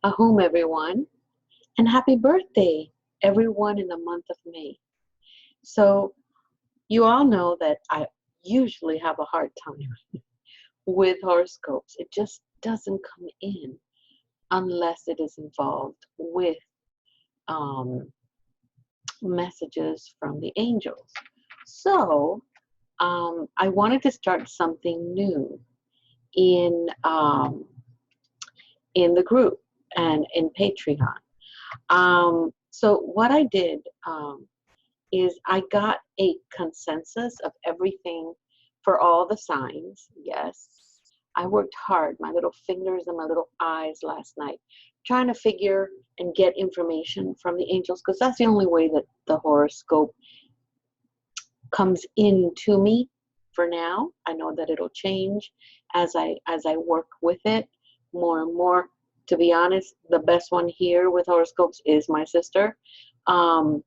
Ahom, everyone, and happy birthday, everyone in the month of May. So, you all know that I usually have a hard time with horoscopes. It just doesn't come in unless it is involved with um, messages from the angels. So, I wanted to start something new in um, in the group and in Patreon. So what I did is I got a consensus of everything for all the signs. Yes, I worked hard, my little fingers and my little eyes last night, trying to figure and get information from the angels, because that's the only way that the horoscope comes in to me for now. I know that it'll change as I work with it more and more. To be honest, the best one here with horoscopes is my sister. Um,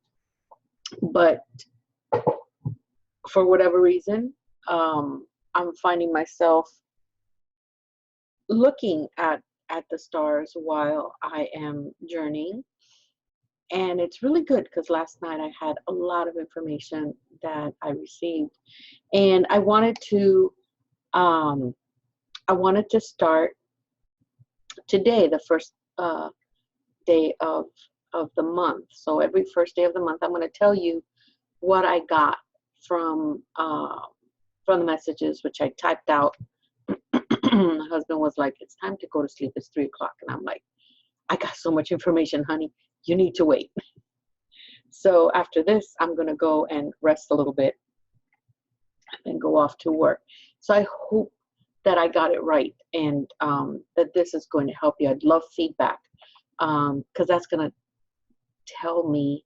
but for whatever reason, I'm finding myself looking at the stars while I am journeying, and it's really good because last night I had a lot of information that I received, and um, I wanted to start today, the first day of the month. So every first day of the month, I'm going to tell you what I got from from the messages, which I typed out. My husband was like, "It's time to go to sleep. It's 3 o'clock," and I'm like, "I got so much information, honey. You need to wait." So after this, I'm going to go and rest a little bit and go off to work. So I hope that I got it right, and that this is going to help you. I'd love feedback, because that's going to tell me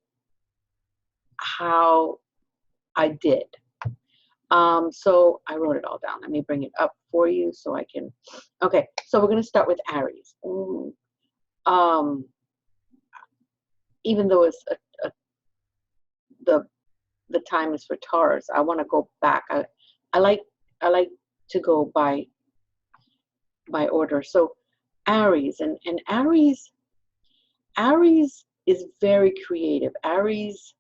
how I did. So I wrote it all down. Let me bring it up for you so I can. Okay, so we're going to start with Aries. Um, Even though it's the the time is for Taurus, I want to go back. I like I like to go by order. So Aries, and Aries is very creative. Aries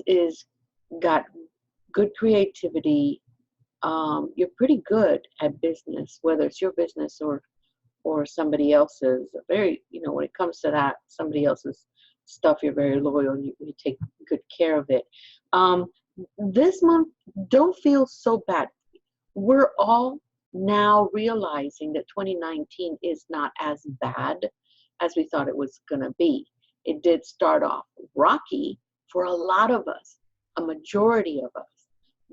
is got good creativity. You're pretty good at business, whether it's your business or somebody else's. Very, when it comes to that, somebody else's stuff, you're very loyal. You take good care of it. Um, this month, don't feel so bad. We're all now realizing that 2019 is not as bad as we thought it was going to be. It did start off rocky for a lot of us, a majority of us,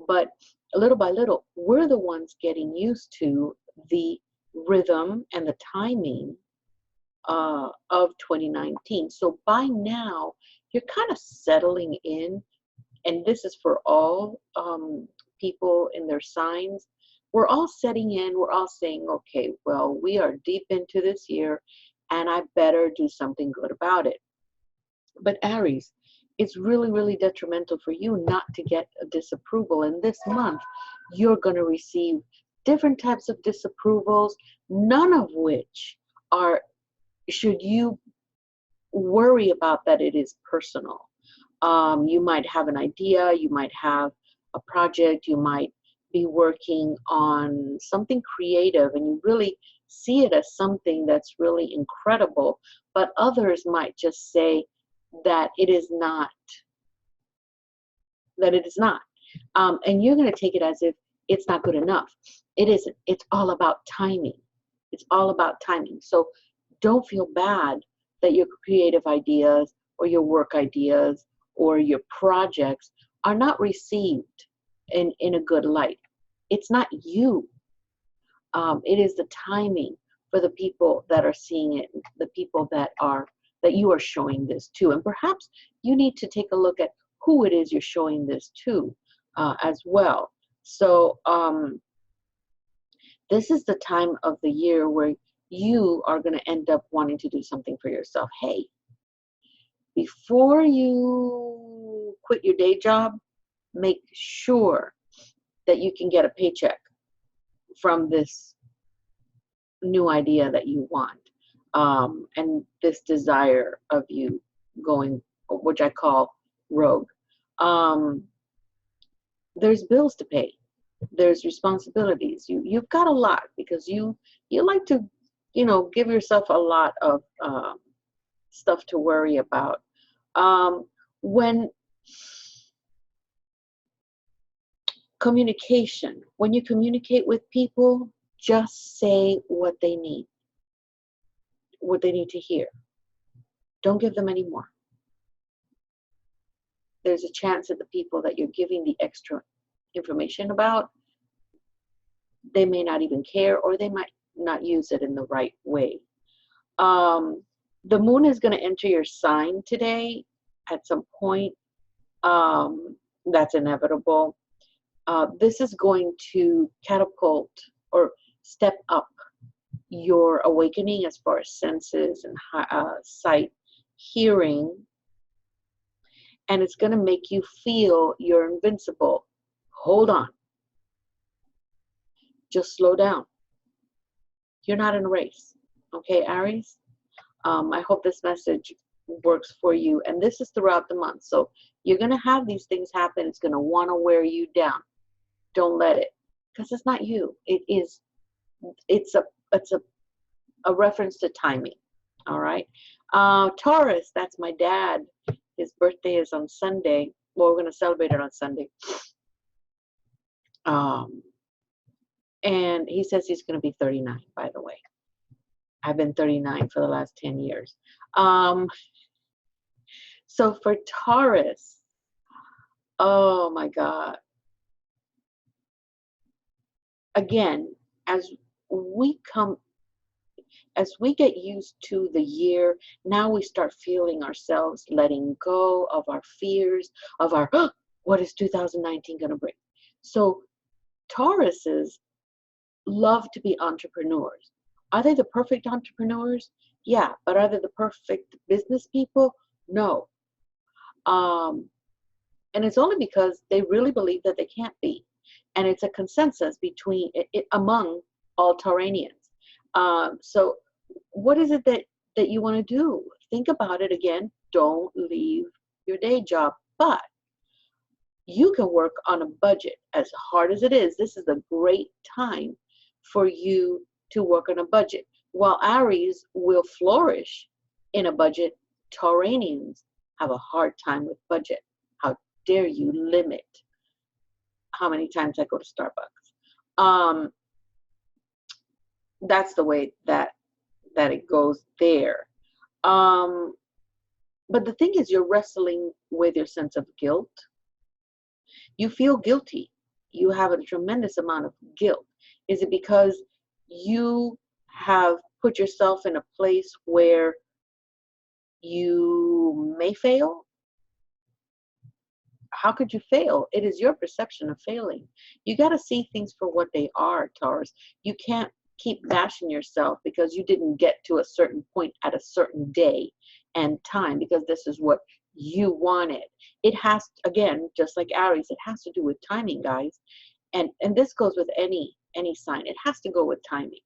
but little by little, we're the ones getting used to the rhythm and the timing of 2019. So by now, you're kind of settling in, and this is for all people in their signs. We're all setting in, we're all saying, okay, well, we are deep into this year, and I better do something good about it. But Aries, it's really, really detrimental for you not to get a disapproval. And this month, you're going to receive different types of disapprovals, none of which are, should you worry about that it is personal. You might have an idea, you might have a project, you might be working on something creative, and you really see it as something that's really incredible, but others might just say that it is not, and you're going to take it as if it's not good enough. It isn't. It's all about timing. It's all about timing. So don't feel bad that your creative ideas or your work ideas or your projects are not received in a good light. It's not you. It is the timing for the people that are seeing it, the people that you are showing this to. And perhaps you need to take a look at who it is you're showing this to as well. So this is the time of the year where you are going to end up wanting to do something for yourself. Hey, before you quit your day job, make sure that you can get a paycheck from this new idea that you want, and this desire of you going, which I call rogue. Um, there's bills to pay. There's responsibilities. You've got a lot because you like to, give yourself a lot of stuff to worry about. When communication, when you communicate with people, just say what they need to hear. Don't give them any more. There's a chance that the people that you're giving the extra information about, they may not even care, or they might not use it in the right way. Um, the moon is going to enter your sign today at some point. That's inevitable. This is going to catapult or step up your awakening as far as senses and sight, hearing, and it's going to make you feel you're invincible. Hold on. Just slow down. You're not in a race. Okay, Aries? I hope this message works for you. And this is throughout the month. So you're going to have these things happen. It's going to want to wear you down. Don't let it. Because it's not you. It's a reference to timing. All right? Taurus, that's my dad. His birthday is on Sunday. Well, we're going to celebrate it on Sunday. And he says he's going to be 39, by the way. I've been 39 for the last 10 years. So for Taurus, oh my God. Again, as we get used to the year, now we start feeling ourselves letting go of our fears, of our, what is 2019 going to bring? So Tauruses love to be entrepreneurs. Are they the perfect entrepreneurs? Yeah, but are they the perfect business people? No. And it's only because they really believe that they can't be. And it's a consensus among all Tauranians. So what is it that you want to do? Think about it again. Don't leave your day job. But you can work on a budget. As hard as it is, this is a great time for you to work on a budget. While Aries will flourish in a budget, Tauranians have a hard time with budget. How dare you limit how many times I go to Starbucks? That's the way that it goes there. But the thing is, you're wrestling with your sense of guilt. You feel guilty. You have a tremendous amount of guilt. Is it because you have put yourself in a place where you may fail? How could you fail? It is your perception of failing. You got to see things for what they are, Taurus. You can't keep bashing yourself because you didn't get to a certain point at a certain day and time because this is what you wanted. It has, again, just like Aries, it has to do with timing, guys. And this goes with any sign. It has to go with timing.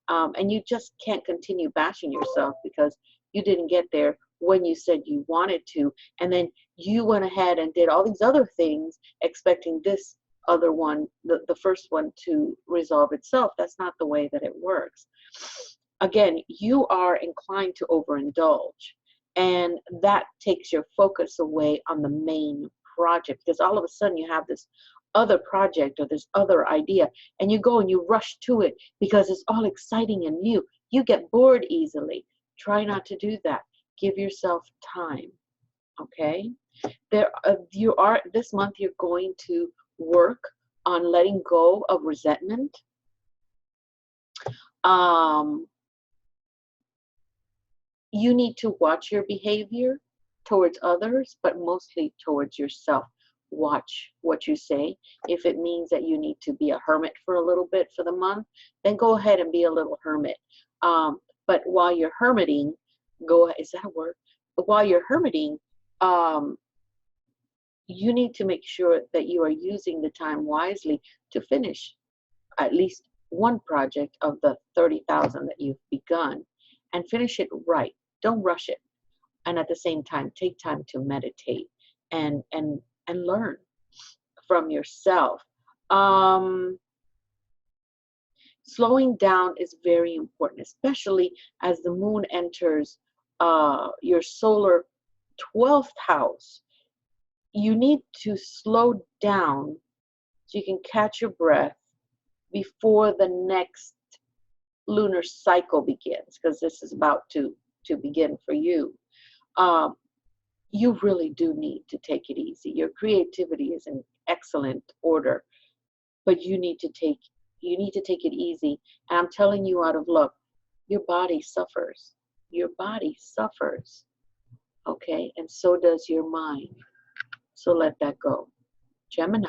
And you just can't continue bashing yourself because you didn't get there when you said you wanted to, and then you went ahead and did all these other things expecting this other one, the first one, to resolve itself. That's not the way that it works. Again, you are inclined to overindulge, and that takes your focus away on the main project because all of a sudden you have this other project or this other idea and you go and you rush to it because it's all exciting and new. You get bored easily. Try not to do that. Give yourself time. Okay? This month you're going to work on letting go of resentment. You need to watch your behavior towards others, but mostly towards yourself. Watch what you say. If it means that you need to be a hermit for a little bit for the month, then go ahead and be a little hermit. But while you're hermiting, is that a word? But while you're hermiting, you need to make sure that you are using the time wisely to finish at least one project of the 30,000 that you've begun and finish it right. Don't rush it. And at the same time, take time to meditate and learn from yourself. Um, Slowing down is very important, especially as the moon enters your solar 12th house. You need to slow down so you can catch your breath before the next lunar cycle begins, because this is about to begin for you. Um, you really do need to take it easy. Your creativity is in excellent order, but you need to take it easy. And I'm telling you out of love, your body suffers. Your body suffers. Okay? And so does your mind. So let that go. Gemini.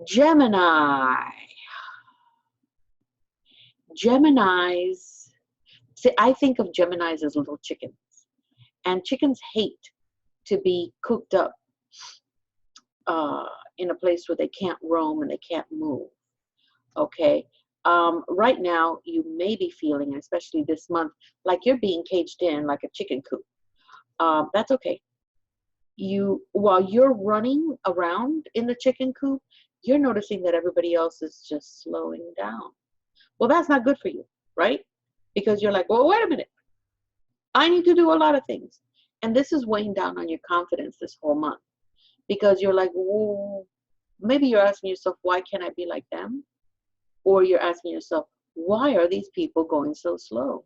Gemini. Geminis. See, I think of Geminis as little chickens. And chickens hate to be cooped up in a place where they can't roam and they can't move. Okay. Right now, you may be feeling, especially this month, like you're being caged in like a chicken coop. That's okay. While you're running around in the chicken coop, you're noticing that everybody else is just slowing down. Well, that's not good for you, right? Because you're like, well, wait a minute. I need to do a lot of things. And this is weighing down on your confidence this whole month. Because you're like, well, maybe you're asking yourself, why can't I be like them? Or you're asking yourself, why are these people going so slow?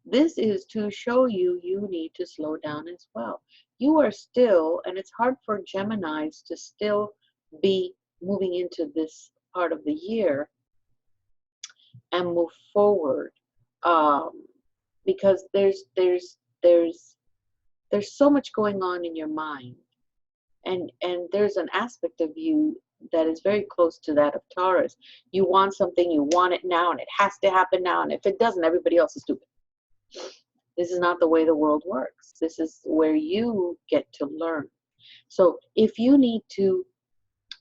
This is to show you need to slow down as well. You are still, and it's hard for Geminis to still be moving into this part of the year and move forward, because there's so much going on in your mind, and there's an aspect of you that is very close to that of Taurus. You want something, you want it now, and it has to happen now, and if it doesn't, everybody else is stupid. This is not the way the world works. This is where you get to learn. So if you need to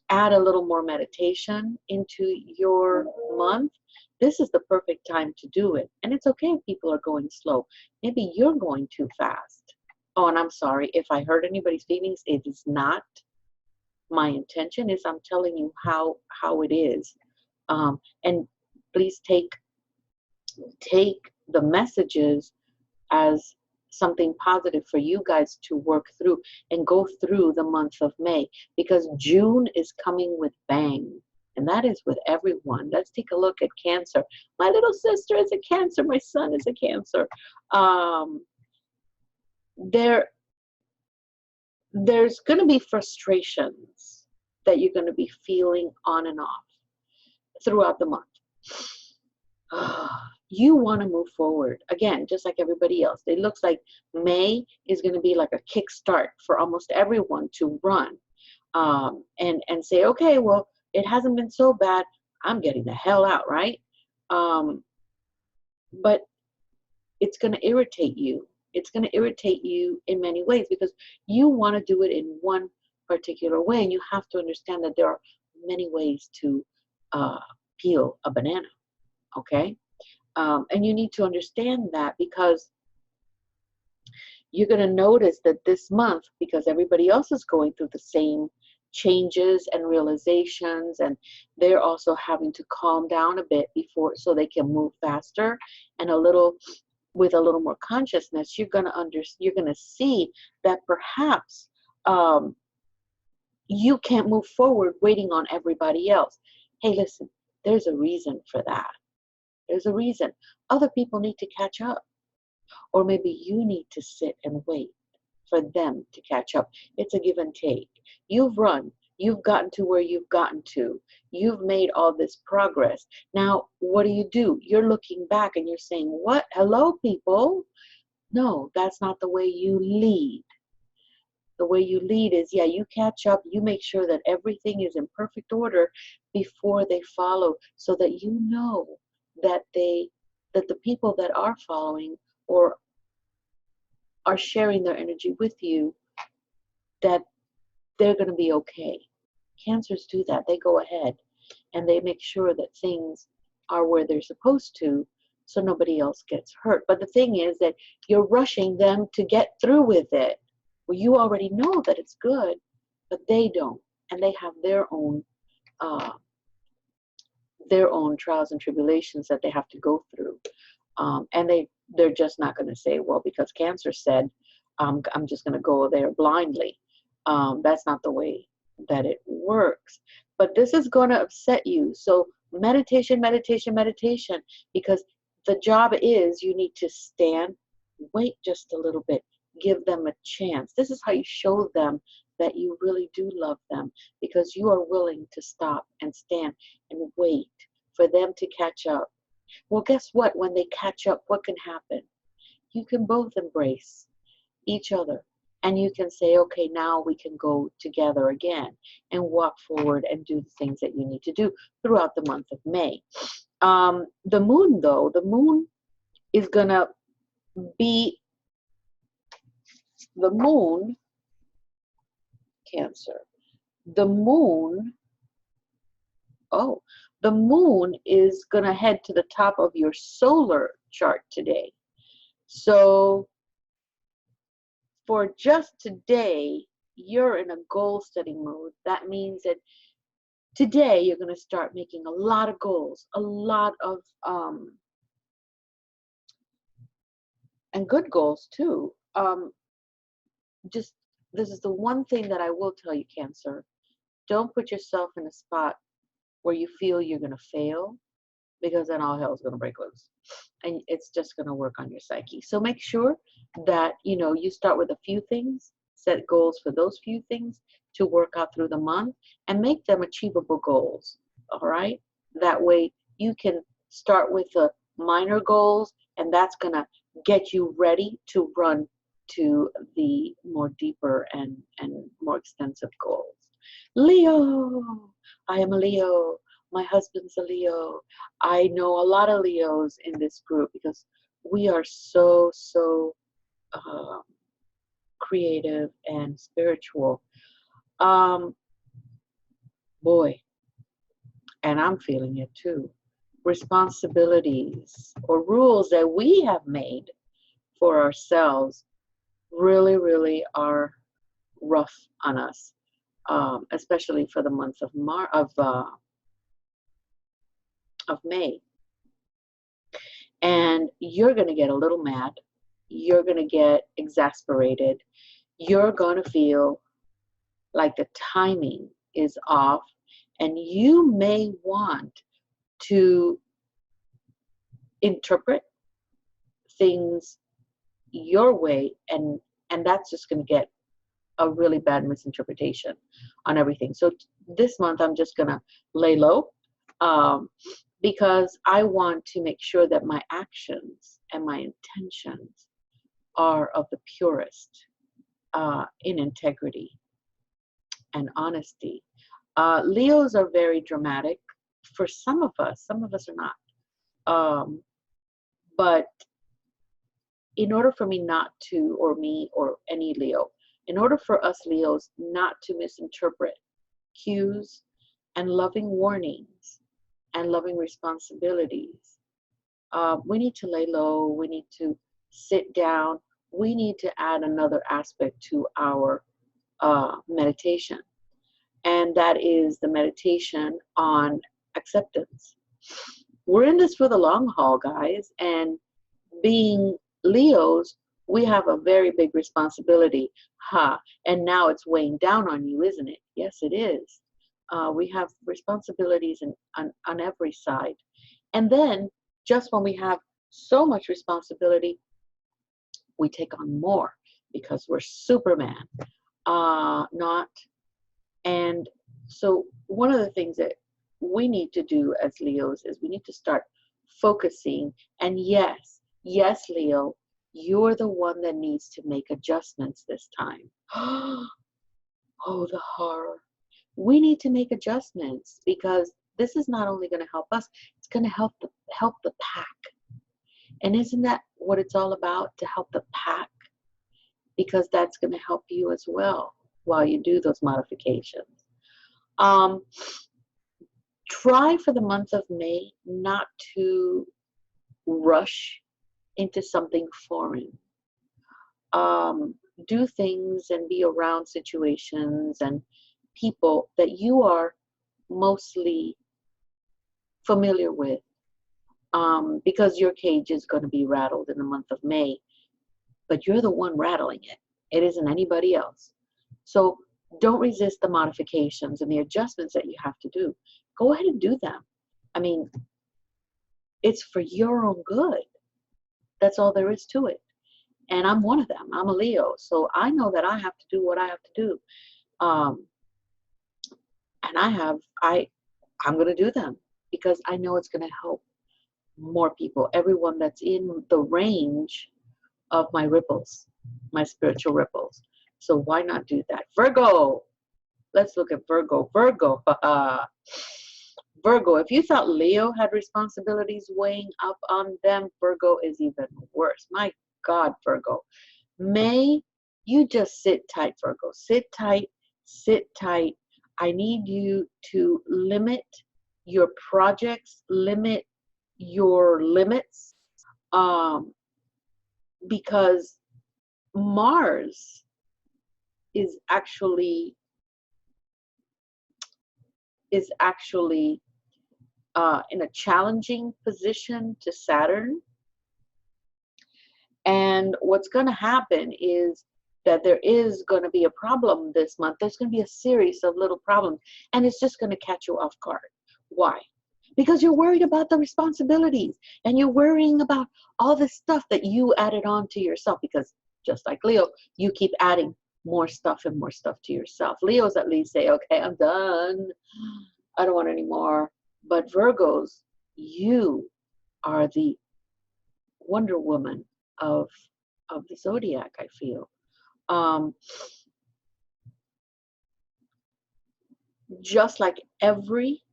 add a little more meditation into your month, this is the perfect time to do it. And it's okay if people are going slow. Maybe you're going too fast. Oh, and I'm sorry if I hurt anybody's feelings. It is not my intention. Is I'm telling you how it is. And please take the messages as something positive for you guys to work through and go through the month of May, because June is coming with bang, and that is with everyone. Let's take a look at Cancer. My little sister is a Cancer. My son is a Cancer. There's going to be frustrations that you're going to be feeling on and off throughout the month. You want to move forward again, just like everybody else. It looks like May is going to be like a kickstart for almost everyone to run, and say, okay, well, it hasn't been so bad. I'm getting the hell out, right? But it's going to irritate you. It's going to irritate you in many ways, because you want to do it in one particular way, and you have to understand that there are many ways to peel a banana. Okay. And you need to understand that, because you're going to notice that this month, because everybody else is going through the same changes and realizations, and they're also having to calm down a bit before, so they can move faster and with a little more consciousness. You're going to see that perhaps you can't move forward waiting on everybody else. Hey, listen, there's a reason for that. There's a reason. Other people need to catch up. Or maybe you need to sit and wait for them to catch up. It's a give and take. You've run. You've gotten to where you've gotten to. You've made all this progress. Now, what do? You're looking back and you're saying, what? Hello, people? No, that's not the way you lead. The way you lead is, yeah, you catch up, you make sure that everything is in perfect order before they follow, so that you know that the people that are following or are sharing their energy with you, that they're going to be okay. Cancers do that. They go ahead. and they make sure that things are where they're supposed to, so nobody else gets hurt. But the thing is that you're rushing them to get through with it. Well, you already know that it's good, but they don't, and they have uh, their own trials and tribulations that they have to go through. And they're just not going to say, well, because Cancer said, I'm just going to go there blindly. That's not the way that it works. But this is going to upset you. So meditation, meditation, meditation, because the job is you need to stand, wait just a little bit, give them a chance. This is how you show them that you really do love them, because you are willing to stop and stand and wait for them to catch up. Well, guess what? When they catch up, what can happen? You can both embrace each other, and you can say, okay, now we can go together again and walk forward and do the things that you need to do throughout the month of May. The moon, though, the moon is going to be the moon, Cancer. The moon, oh, the moon is going to head to the top of your solar chart today. So for just today, you're in a goal setting mode. That means that today you're going to start making a lot of goals, a lot of, and good goals too. Just, this is the one thing that I will tell you, Cancer. Don't put yourself in a spot where you feel you're going to fail, because then all hell's going to break loose. And it's just going to work on your psyche. So make sure that, you start with a few things, set goals for those few things to work out through the month, and make them achievable goals. All right? That way you can start with the minor goals, and that's going to get you ready to run to the more deeper and more extensive goals. Leo, I am a Leo. My husband's a Leo. I know a lot of Leos in this group because we are so creative and spiritual. Boy, and I'm feeling it too. Responsibilities or rules that we have made for ourselves really are rough on us, especially for the month of May. And you're going to get a little mad. You're going to get exasperated. You're going to feel like the timing is off, and you may want to interpret things your way, and that's just going to get a really bad misinterpretation on everything. So this month I'm just going to lay low, because I want to make sure that my actions and my intentions are of the purest, in integrity and honesty. Leos are very dramatic. For some of us are not. But in order for me not to, or me or any Leo, in order for us Leos not to misinterpret cues and loving warnings and loving responsibilities, we need to lay low. We need to sit down. We need to add another aspect to our meditation, and that is the meditation on acceptance. We're in this for the long haul, guys, and being Leos, we have a very big responsibility. And now it's weighing down on you, isn't it? Yes, it is. We have responsibilities on every side. And then, just when we have so much responsibility, we take on more because we're Superman. Not. And so one of the things that we need to do as Leos is we need to start focusing. And yes, Leo, you're the one that needs to make adjustments this time. Oh, the horror. We need to make adjustments, because this is not only going to help us, it's going to help the pack. And isn't that what it's all about, to help the pack? Because that's going to help you as well while you do those modifications. Try for the month of May not to rush into something foreign. Do things and be around situations and people that you are mostly familiar with, because your cage is going to be rattled in the month of May, but you're the one rattling it. It isn't anybody else. So don't resist the modifications and the adjustments that you have to do. Go ahead and do them. I mean, it's for your own good. That's all there is to it. And I'm one of them. I'm a Leo. So I know that I have to do what I have to do. Um, and I'm going to do them because I know it's going to help more people, everyone that's in the range of my ripples, my spiritual ripples. So why not do that? Virgo, let's look at Virgo. Virgo, if you thought Leo had responsibilities weighing up on them, Virgo is even worse. My God, Virgo. May you just sit tight, Virgo. Sit tight, sit tight. I need you to limit your projects, limit your limits, because Mars is actually in a challenging position to Saturn. And what's going to happen is that there is going to be a problem this month. There's going to be a series of little problems, and it's just going to catch you off guard. Why? Because you're worried about the responsibilities, and you're worrying about all this stuff that you added on to yourself, because just like Leo, you keep adding more stuff and more stuff to yourself. Leos at least say, okay, I'm done. I don't want any more. But Virgos, you are the Wonder Woman of the zodiac, I feel. Just like every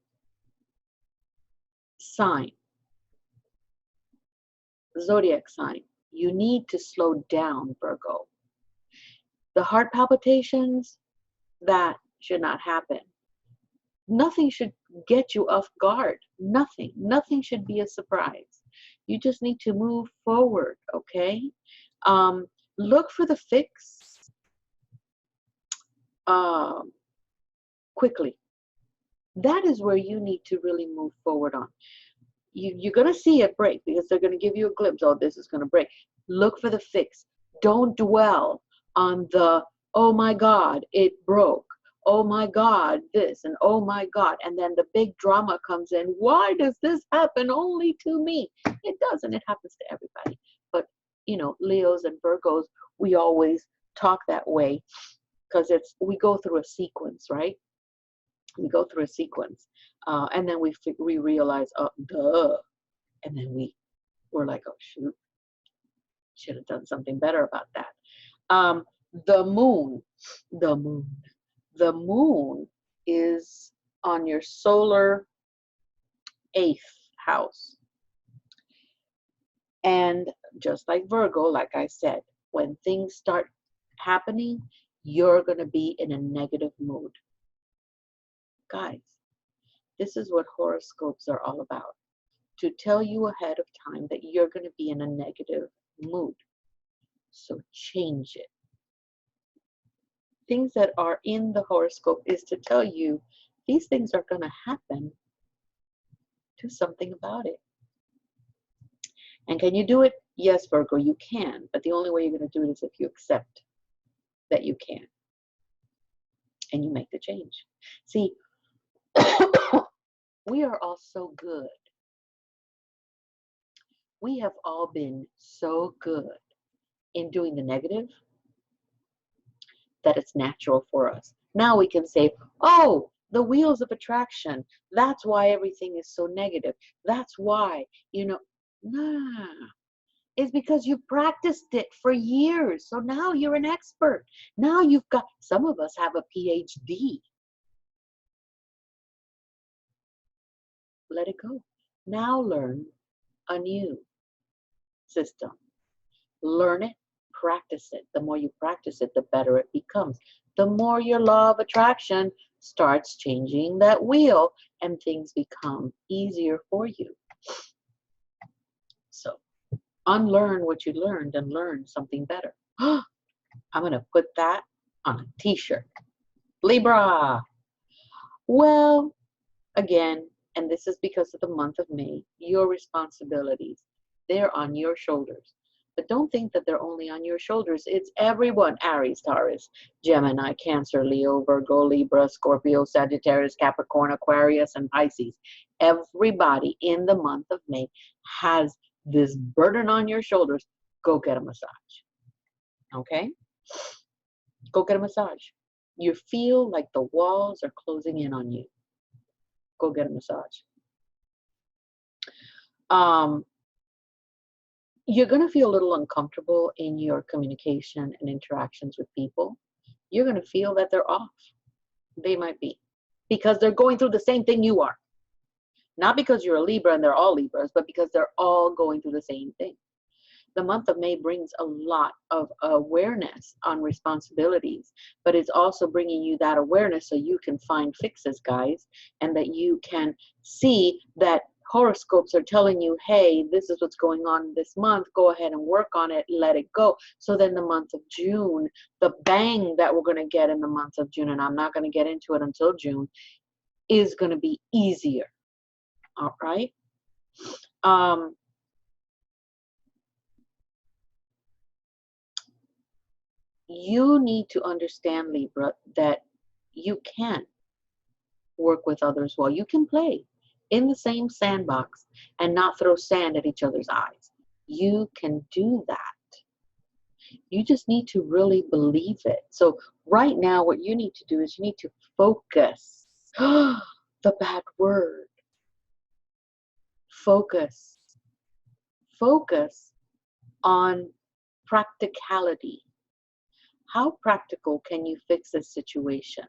sign, zodiac sign, you need to slow down, Virgo. The heart palpitations, that should not happen. Nothing should get you off guard. Nothing should be a surprise. You just need to move forward, okay? Look for the fix quickly. That is where you need to really move forward on. You're going to see it break because they're going to give you a glimpse. Oh, this is going to break. Look for the fix. Don't dwell on the, oh my God, it broke. Oh my God, this, and oh my God. And then the big drama comes in. Why does this happen only to me? It doesn't. It happens to everybody. But, you know, Leos and Virgos, we always talk that way because we go through a sequence, right? We go through a sequence. And then we realize, oh, duh. And then we're like, oh, shoot. Should have done something better about that. The moon is on your solar 8th house. And just like Virgo, like I said, when things start happening, you're going to be in a negative mood. Guys, this is what horoscopes are all about. To tell you ahead of time that you're going to be in a negative mood. So change it. Things that are in the horoscope is to tell you these things are going to happen. Do something about it. And can you do it? Yes, Virgo, you can. But the only way you're going to do it is if you accept that you can. And you make the change. See, we are all so good. We have all been so good in doing the negative that it's natural for us. Now we can say, oh, the wheels of attraction. That's why everything is so negative. That's why, nah. It's because you practiced it for years. So now you're an expert. Now some of us have a PhD. Let it go. Now learn a new system. Learn it, practice it. The more you practice it, the better it becomes. The more your law of attraction starts changing that wheel and things become easier for you. So unlearn what you learned and learn something better. I'm going to put that on a t-shirt. Libra. Well, again, and this is because of the month of May, your responsibilities, they're on your shoulders. But don't think that they're only on your shoulders. It's everyone. Aries, Taurus, Gemini, Cancer, Leo, Virgo, Libra, Scorpio, Sagittarius, Capricorn, Aquarius, and Pisces. Everybody in the month of May has this burden on your shoulders. Go get a massage. Okay? Go get a massage. You feel like the walls are closing in on you. Go get a massage. You're going to feel a little uncomfortable in your communication and interactions with people. You're going to feel that they're off. They might be. Because they're going through the same thing you are. Not because you're a Libra and they're all Libras, but because they're all going through the same thing. The month of May brings a lot of awareness on responsibilities, but it's also bringing you that awareness so you can find fixes, guys, and that you can see that horoscopes are telling you, hey, this is what's going on this month. Go ahead and work on it. Let it go. So then the month of June, the bang that we're going to get in the month of June, and I'm not going to get into it until June, is going to be easier. All right. You need to understand, Libra, that you can work with others well. You can play in the same sandbox and not throw sand at each other's eyes. You can do that. You just need to really believe it. So right now, what you need to do is you need to focus. The bad word. Focus. Focus on practicality. How practical can you fix this situation?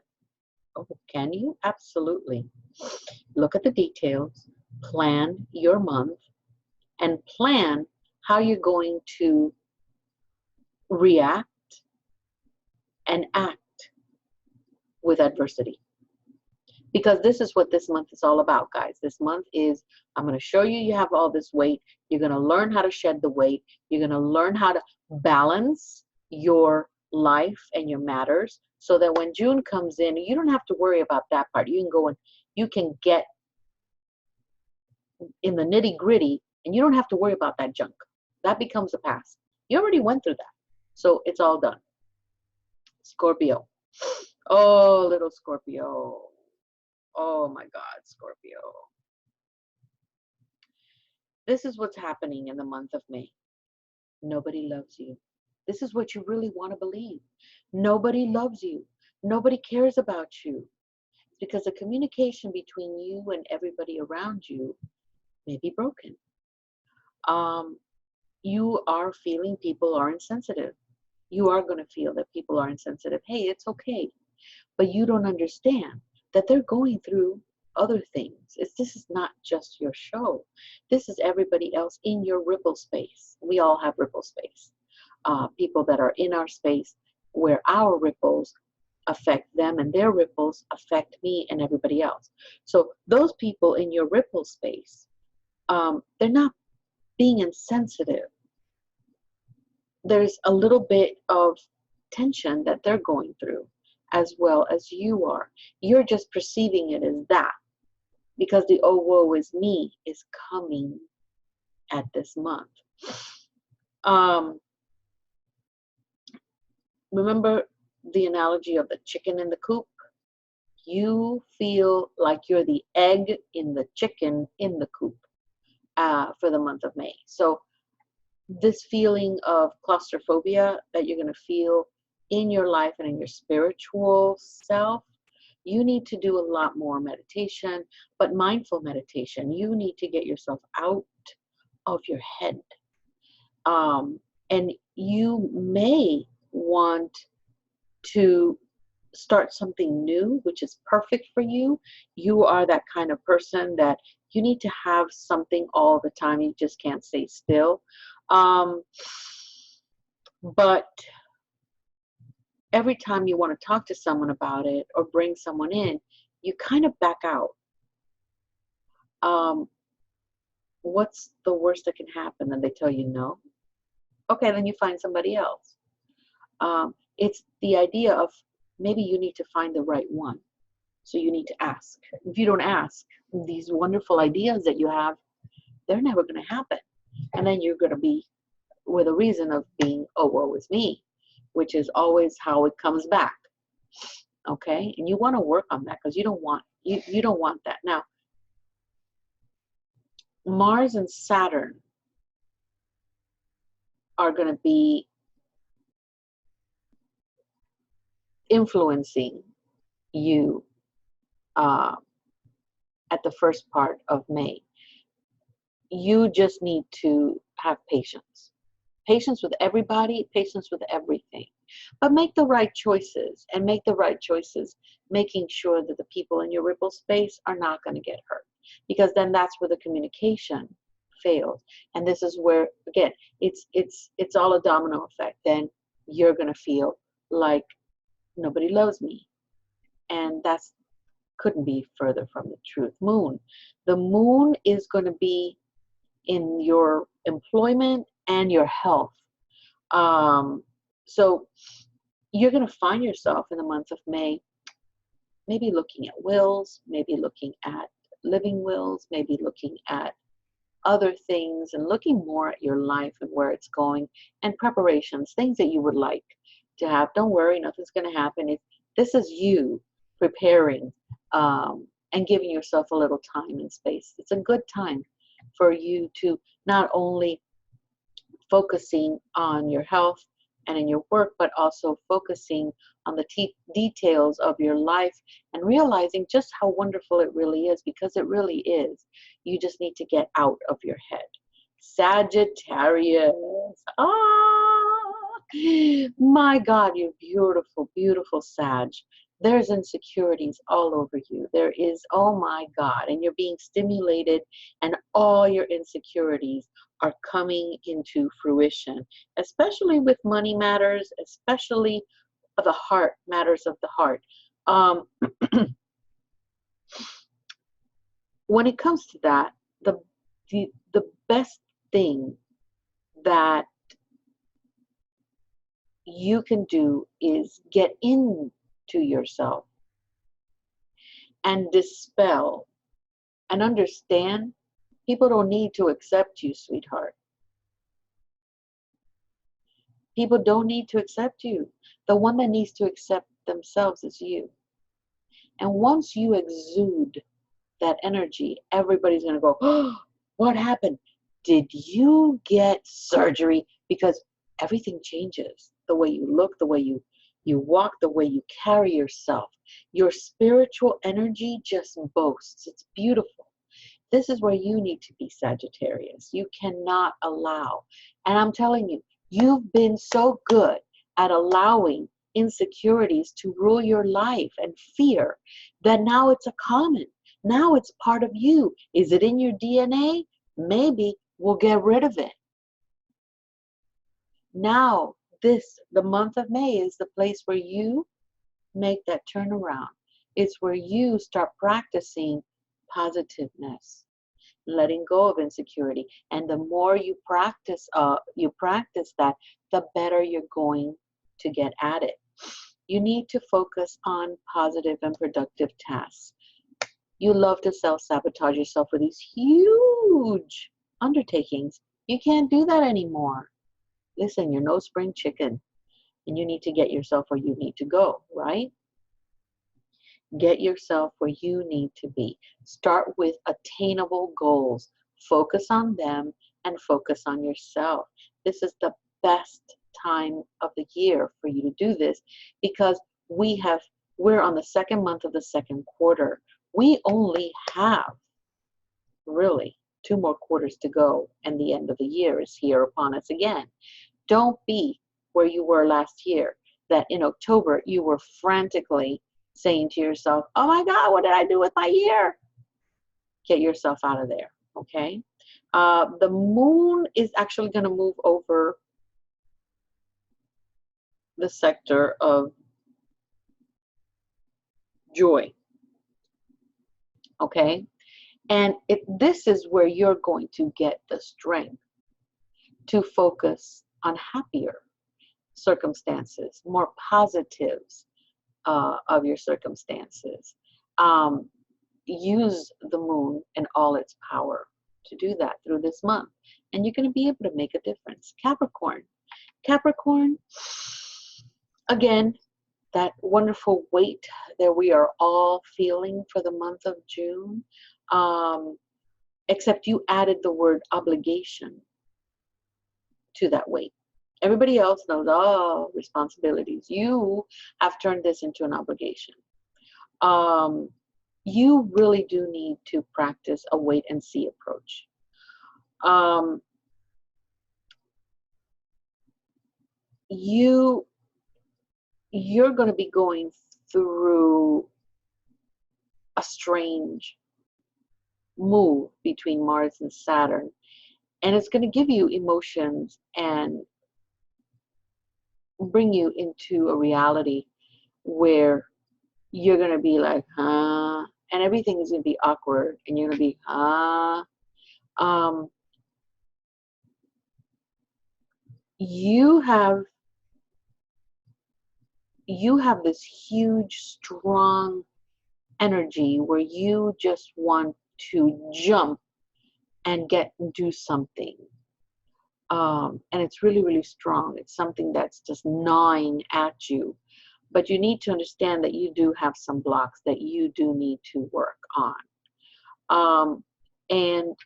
Oh, can you? Absolutely. Look at the details, plan your month, and plan how you're going to react and act with adversity. Because this is what this month is all about, guys. This month is, I'm going to show you you have all this weight. You're going to learn how to shed the weight. You're going to learn how to balance your life and your matters so that when June comes in, you don't have to worry about that part. You can go and you can get in the nitty gritty and you don't have to worry about that junk. That becomes the past. You already went through that. So it's all done. Scorpio. Oh, little Scorpio. Oh my God, Scorpio. This is what's happening in the month of May. Nobody loves you. This is what you really want to believe. Nobody loves you. Nobody cares about you. It's because the communication between you and everybody around you may be broken. You are feeling people are insensitive. You are going to feel that people are insensitive. Hey, it's okay. But you don't understand that they're going through other things. This is not just your show. This is everybody else in your ripple space. We all have ripple space. People that are in our space where our ripples affect them and their ripples affect me and everybody else. So those people in your ripple space, they're not being insensitive. There's a little bit of tension that they're going through as well as you are. You're just perceiving it as that because the oh woe is me is coming at this month. Remember the analogy of the chicken in the coop? You feel like you're the egg in the chicken in the coop for the month of May. So this feeling of claustrophobia that you're going to feel in your life and in your spiritual self, you need to do a lot more meditation, but mindful meditation. You need to get yourself out of your head. And you may want to start something new, which is perfect for you. You are that kind of person that you need to have something all the time. You just can't stay still. But every time you want to talk to someone about it or bring someone in, you kind of back out. Um, what's the worst that can happen? And they tell you no. Okay, then you find somebody else. It's the idea of maybe you need to find the right one. So you need to ask. If you don't ask, these wonderful ideas that you have, they're never going to happen. And then you're going to be with a reason of being, oh, woe is me, which is always how it comes back. Okay, and you want to work on that because you don't want that. Now, Mars and Saturn are going to be influencing you at the first part of May. You just need to have patience. Patience with everybody, patience with everything. But make the right choices, and make the right choices, making sure that the people in your ripple space are not going to get hurt. Because then that's where the communication fails. And this is where, again, it's all a domino effect. Then you're going to feel like nobody loves me. And that's couldn't be further from the truth. Moon. The moon is going to be in your employment and your health. So you're going to find yourself in the month of May, maybe looking at wills, maybe looking at living wills, maybe looking at other things and looking more at your life and where it's going and preparations, things that you would like to have. Don't worry, nothing's going to happen. This is you preparing and giving yourself a little time and space. It's a good time for you to not only focusing on your health and in your work, but also focusing on the details of your life and realizing just how wonderful it really is, because it really is. You just need to get out of your head. Sagittarius. My God, you're beautiful, beautiful Sag. There's insecurities all over you. There is, oh my God, and you're being stimulated, and all your insecurities are coming into fruition, especially with money matters, especially the heart, matters of the heart. When it comes to that, the best thing that you can do is get into yourself and dispel and understand people don't need to accept you, sweetheart. People don't need to accept you. The one that needs to accept themselves is you. And once you exude that energy, everybody's going to go, oh, what happened? Did you get surgery? Because everything changes. The way you look, the way you walk, the way you carry yourself. Your spiritual energy just boasts. It's beautiful. This is where you need to be, Sagittarius. You cannot allow. And I'm telling you, you've been so good at allowing insecurities to rule your life and fear that now it's a common. Now it's part of you. Is it in your DNA? Maybe we'll get rid of it. Now, the month of May is the place where you make that turnaround. It's where you start practicing positiveness, letting go of insecurity. And the more you practice that, the better you're going to get at it. You need to focus on positive and productive tasks. You love to self-sabotage yourself with these huge undertakings. You can't do that anymore. Listen, you're no spring chicken, and you need to get yourself where you need to go, right? Get yourself where you need to be. Start with attainable goals. Focus on them and focus on yourself. This is the best time of the year for you to do this, because we're on the second month of the second quarter. We only have really 2 more quarters to go, and the end of the year is here upon us again. Don't be where you were last year, that in October you were frantically saying to yourself, oh my God, what did I do with my year? Get yourself out of there, okay? The moon is actually going to move over the sector of joy. Okay? And this is where you're going to get the strength to focus on happier circumstances, more positives of your circumstances. Um, Use the moon and all its power to do that through this month. And you're going to be able to make a difference. Capricorn. Capricorn, again, that wonderful weight that we are all feeling for the month of June. Except you added the word obligation to that weight. Everybody else knows, oh, responsibilities. You have turned this into an obligation. You really do need to practice a wait and see approach. You're going to be going through a strange move between Mars and Saturn, and it's going to give you emotions and bring you into a reality where you're going to be like, huh, and everything is going to be awkward, and you're going to be, huh. You have this huge, strong energy where you just want to jump and do something. And it's really, really strong. It's something that's just gnawing at you. But you need to understand that you do have some blocks that you do need to work on. And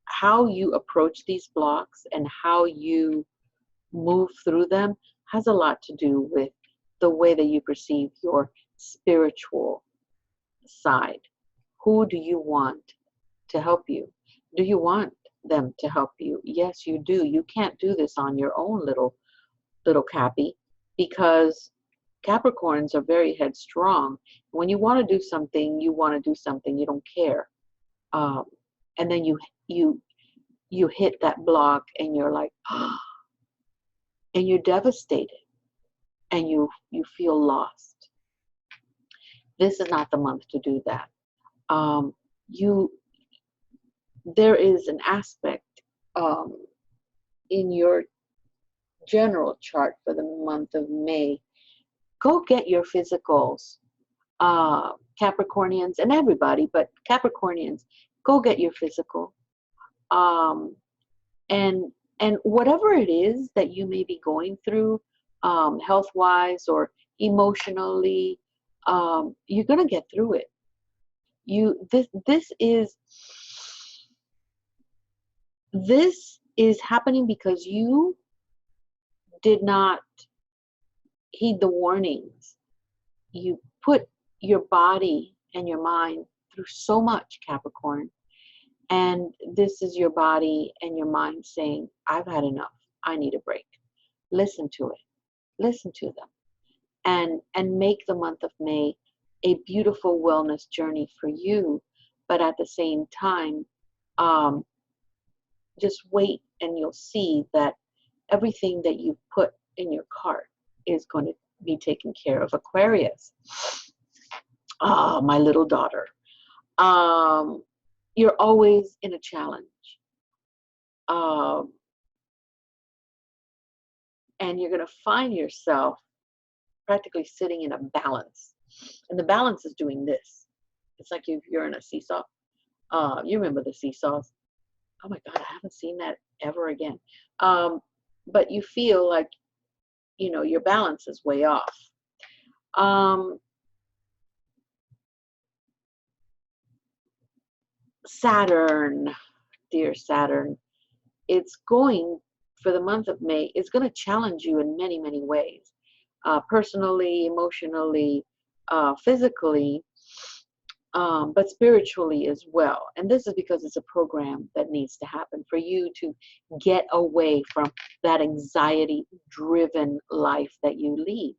how you approach these blocks and how you move through them has a lot to do with the way that you perceive your spiritual side. Who do you want to help you? Do you want them to help you? Yes, you do. You can't do this on your own, little Cappy, because Capricorns are very headstrong. When you want to do something, you want to do something. You don't care. And then you hit that block, and you're like, and you're devastated, and you feel lost. This is not the month to do that. There is an aspect in your general chart for the month of May. Go get your physicals, Capricornians, and everybody, but Capricornians, go get your physical. And whatever it is that you may be going through, health-wise or emotionally, you're gonna get through it. This is happening because you did not heed the warnings. You put your body and your mind through so much, Capricorn. And this is your body and your mind saying, I've had enough. I need a break. Listen to it. Listen to them. And make the month of May a beautiful wellness journey for you. But at the same time, just wait, and you'll see that everything that you put in your cart is going to be taken care of. Aquarius. Oh, my little daughter. You're always in a challenge. And you're going to find yourself practically sitting in a balance. And the balance is doing this. It's like if you're in a seesaw. You remember the seesaws? Oh my God, I haven't seen that ever again. But you feel like, your balance is way off. Saturn, dear Saturn, it's going, for the month of May, it's going to challenge you in many, many ways. Personally, emotionally, physically, but spiritually as well. And this is because it's a program that needs to happen for you to get away from that anxiety-driven life that you lead.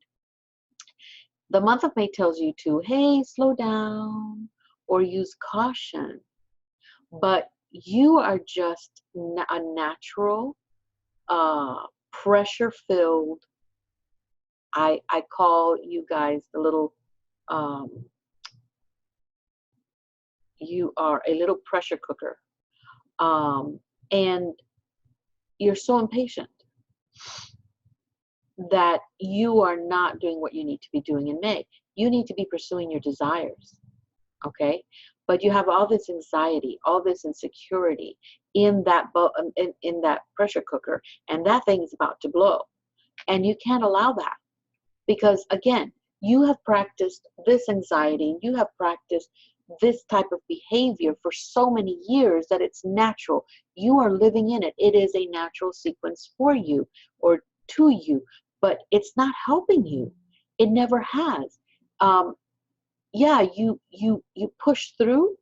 The month of May tells you to, hey, slow down or use caution. But you are just a natural, pressure-filled, I call you guys the little You are a little pressure cooker. And you're so impatient that you are not doing what you need to be doing in May. You need to be pursuing your desires, okay? But you have all this anxiety, all this insecurity in that in that pressure cooker, and that thing is about to blow. And you can't allow that, because again, you have practiced this anxiety, you have practiced this type of behavior for so many years that it's natural. You are living in it. It is a natural sequence for you or to you, but it's not helping you. It never has. Yeah, you push through,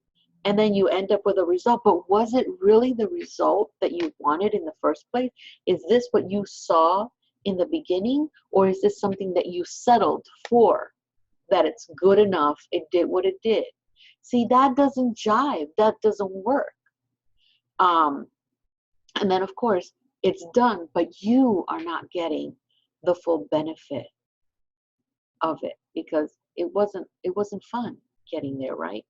and then you end up with a result, but was it really the result that you wanted in the first place? Is this what you saw in the beginning, or is this something that you settled for, that it's good enough, it did what it did? See, that doesn't jive, that doesn't work. And then of course it's done, but you are not getting the full benefit of it, because it wasn't fun getting there, right?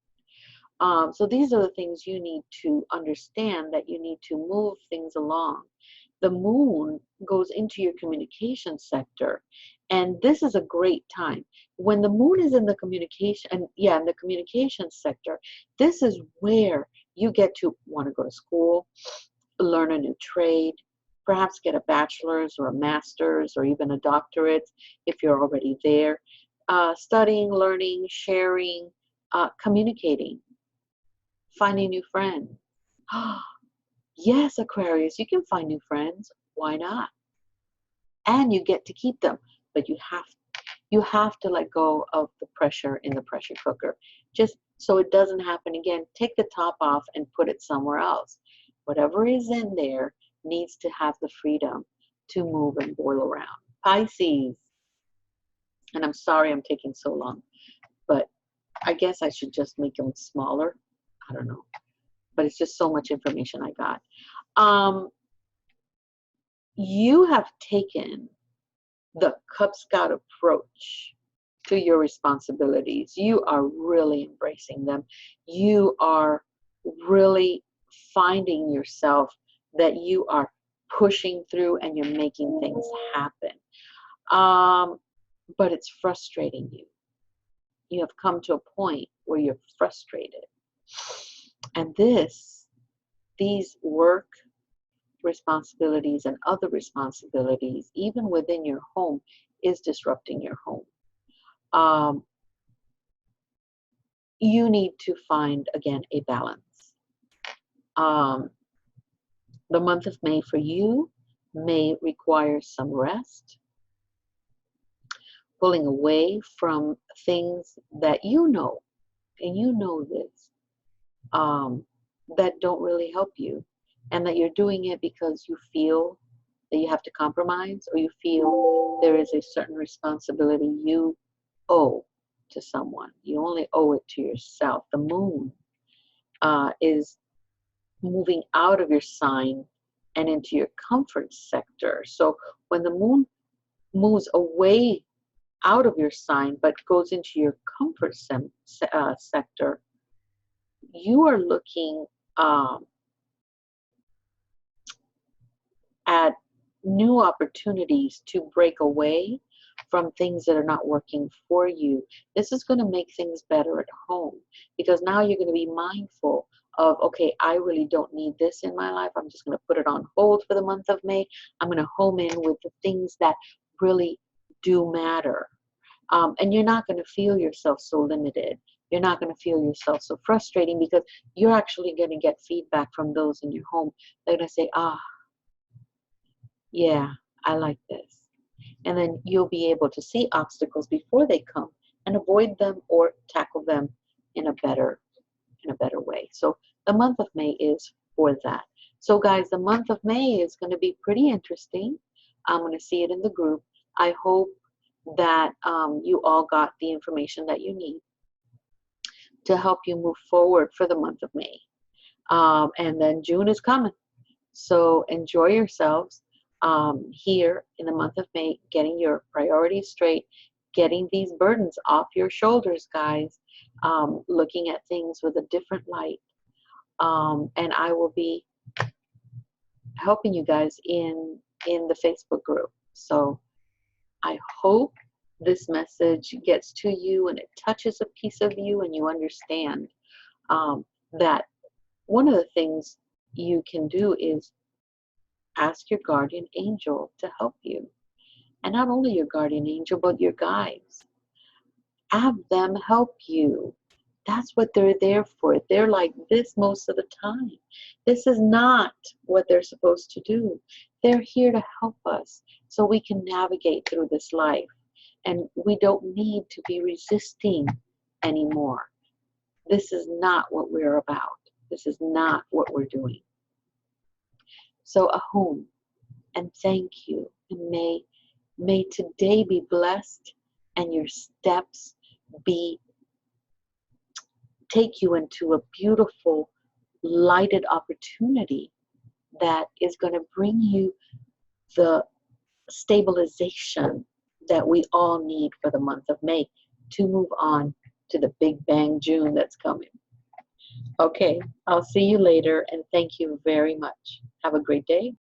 So these are the things you need to understand, that you need to move things along. The moon goes into your communication sector, and this is a great time. When the moon is in the communication, and yeah, in the communication sector, this is where you get to want to go to school, learn a new trade, perhaps get a bachelor's or a master's or even a doctorate if you're already there. Studying, learning, sharing, communicating, finding new friends. Yes, Aquarius, you can find new friends. Why not? And you get to keep them, but you have to let go of the pressure in the pressure cooker, just so it doesn't happen again. Take the top off and put it somewhere else. Whatever is in there needs to have the freedom to move and boil around. Pisces, and I'm sorry I'm taking so long, but I guess I should just make them smaller. I don't know, but it's just so much information I got. You have taken the Cub Scout approach to your responsibilities. You are really embracing them. You are really finding yourself, that you are pushing through and you're making things happen. But it's frustrating you. You have come to a point where you're frustrated. And these work responsibilities and other responsibilities, even within your home, is disrupting your home. You need to find, again, a balance. The month of May for you may require some rest, pulling away from things that you know, and you know this, that don't really help you, and that you're doing it because you feel that you have to compromise, or you feel there is a certain responsibility you owe to someone. You only owe it to yourself. The moon is moving out of your sign and into your comfort sector. So when the moon moves away out of your sign but goes into your comfort sector, you are looking at new opportunities to break away from things that are not working for you. This is going to make things better at home, because now you're going to be mindful of, okay, I really don't need this in my life. I'm just going to put it on hold for the month of May. I'm going to home in with the things that really do matter. And you're not going to feel yourself so limited. You're not going to feel yourself so frustrating, because you're actually going to get feedback from those in your home. They're going to say, yeah, I like this. And then you'll be able to see obstacles before they come and avoid them or tackle them in a better way. So the month of May is for that. So guys, the month of May is going to be pretty interesting. I'm going to see it in the group. I hope that you all got the information that you need to help you move forward for the month of May. And then June is coming. So enjoy yourselves here in the month of May, getting your priorities straight, getting these burdens off your shoulders, guys. looking at things with a different light. And I will be helping you guys in the Facebook group. So I hope this message gets to you and it touches a piece of you, and you understand that one of the things you can do is ask your guardian angel to help you. And not only your guardian angel, but your guides. Have them help you. That's what they're there for. They're like this most of the time. This is not what they're supposed to do. They're here to help us so we can navigate through this life. And we don't need to be resisting anymore. This is not what we're about. This is not what we're doing. So ahum, and thank you. And may today be blessed, and your steps take you into a beautiful lighted opportunity that is going to bring you the stabilization that we all need for the month of May to move on to the Big Bang June that's coming. Okay, I'll see you later, and thank you very much. Have a great day.